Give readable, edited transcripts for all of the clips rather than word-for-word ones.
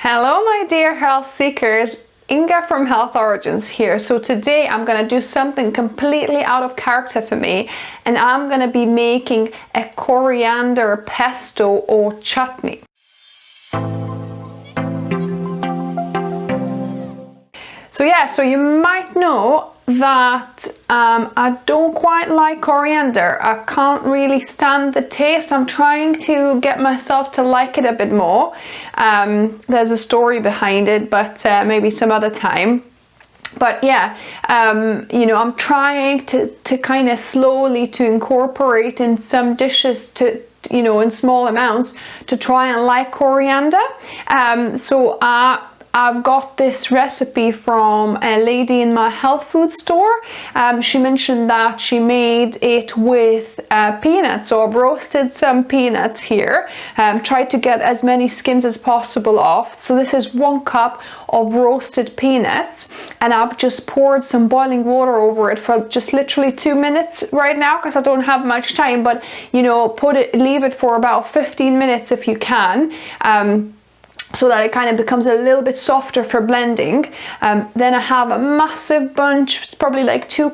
Hello my dear health seekers, Inga from Health Origins here. So today I'm going to do something completely out of character for me, and I'm going to be making a coriander pesto or chutney. So you might know that I don't quite like coriander. I can't really stand the taste. I'm trying to get myself to like it a bit more. There's a story behind it, but maybe some other time. But yeah, I'm trying to kind of slowly to incorporate in some dishes to, in small amounts to try and like coriander. I've got this recipe from a lady in my health food store. She mentioned that she made it with peanuts, so I've roasted some peanuts here. Tried to get as many skins as possible off. So this is 1 cup of roasted peanuts, and I've just poured some boiling water over it for just literally 2 minutes right now because I don't have much time. But leave it for about 15 minutes if you can. So that it kind of becomes a little bit softer for blending. Then I have a massive bunch, it's probably like 2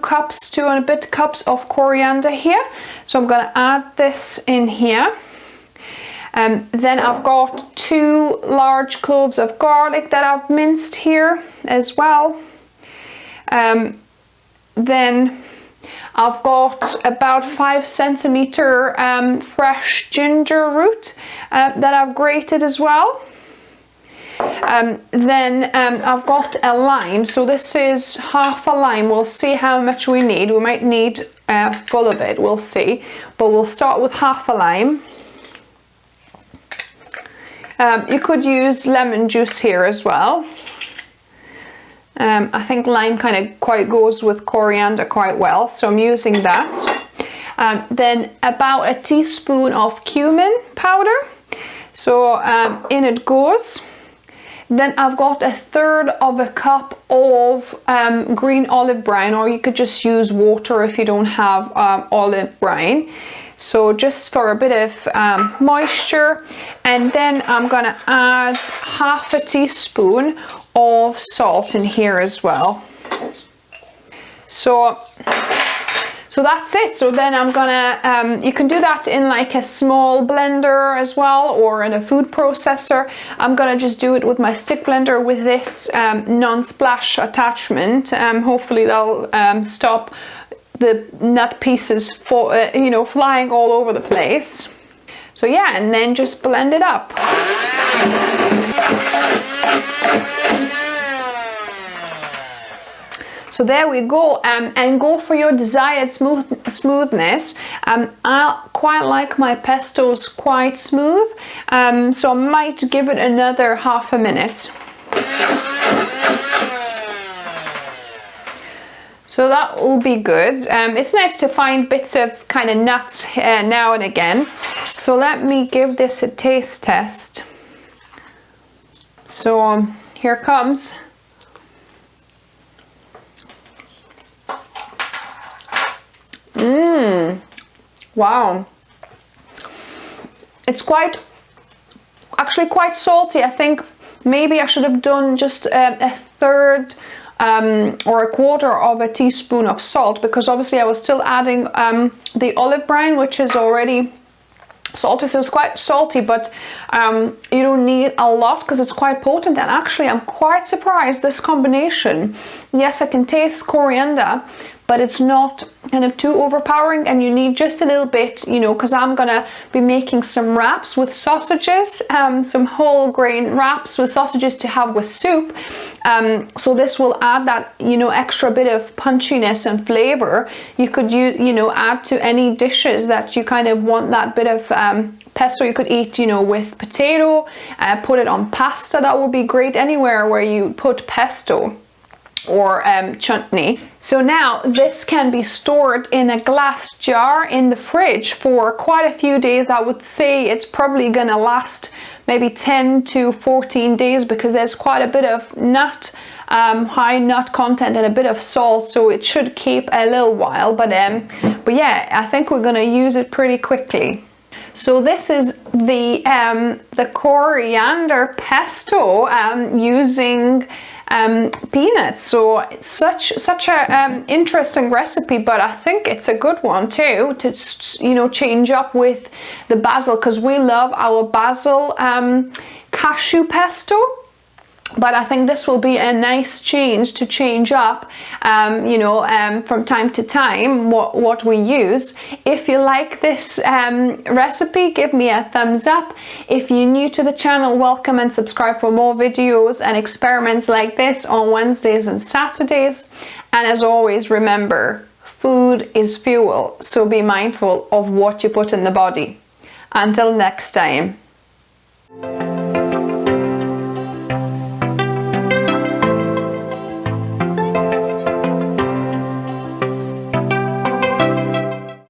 and a bit cups of coriander here. So I'm going to add this in here. Then I've got 2 large cloves of garlic that I've minced here as well. Then I've got about 5 centimeter fresh ginger root that I've grated as well. Then I've got a lime, so this is half a lime. We'll see how much we need. We might need full of it, we'll see, but we'll start with half a lime. You could use lemon juice here as well. I think lime kind of quite goes with coriander quite well, so I'm using that. Then about a teaspoon of cumin powder, so in it goes. Then I've got 1/3 cup of green olive brine, or you could just use water if you don't have olive brine. So just for a bit of moisture. And then I'm gonna add half a teaspoon of salt in here as well. So that's it. So then I'm gonna, you can do that in like a small blender as well, or in a food processor. I'm gonna just do it with my stick blender with this non-splash attachment. Hopefully that'll stop the nut pieces flying all over the place. So yeah, and then just blend it up. So there we go, and go for your desired smoothness. I quite like my pestos quite smooth, so I might give it another half a minute. So that will be good. It's nice to find bits of kind of nuts now and again. So let me give this a taste test. So here comes. Wow, it's actually quite salty. I think maybe I should have done just a 1/3 or a 1/4 of a teaspoon of salt, because obviously I was still adding the olive brine, which is already salty, so it's quite salty, but you don't need a lot because it's quite potent. And actually I'm quite surprised this combination. Yes, I can taste coriander, but it's not kind of too overpowering, and you need just a little bit, because I'm gonna be making some wraps with sausages, some whole grain wraps with sausages to have with soup. So this will add that, extra bit of punchiness and flavor. You could add to any dishes that you kind of want that bit of pesto. You could eat, with potato, put it on pasta. That would be great anywhere where you put pesto or chutney. So now this can be stored in a glass jar in the fridge for quite a few days. I would say it's probably gonna last maybe 10 to 14 days because there's quite a bit of high nut content and a bit of salt, so it should keep a little while. But yeah, I think we're gonna use it pretty quickly. So this is the coriander pesto using peanuts. So it's such a interesting recipe, but I think it's a good one too to, you know, change up with the basil, because we love our basil cashew pesto. But I think this will be a nice change to change up, you know, from time to time what we use. If you like this recipe, give me a thumbs up. If you're new to the channel, welcome and subscribe for more videos and experiments like this on Wednesdays and Saturdays. And as always, remember, food is fuel, so be mindful of what you put in the body. Until next time.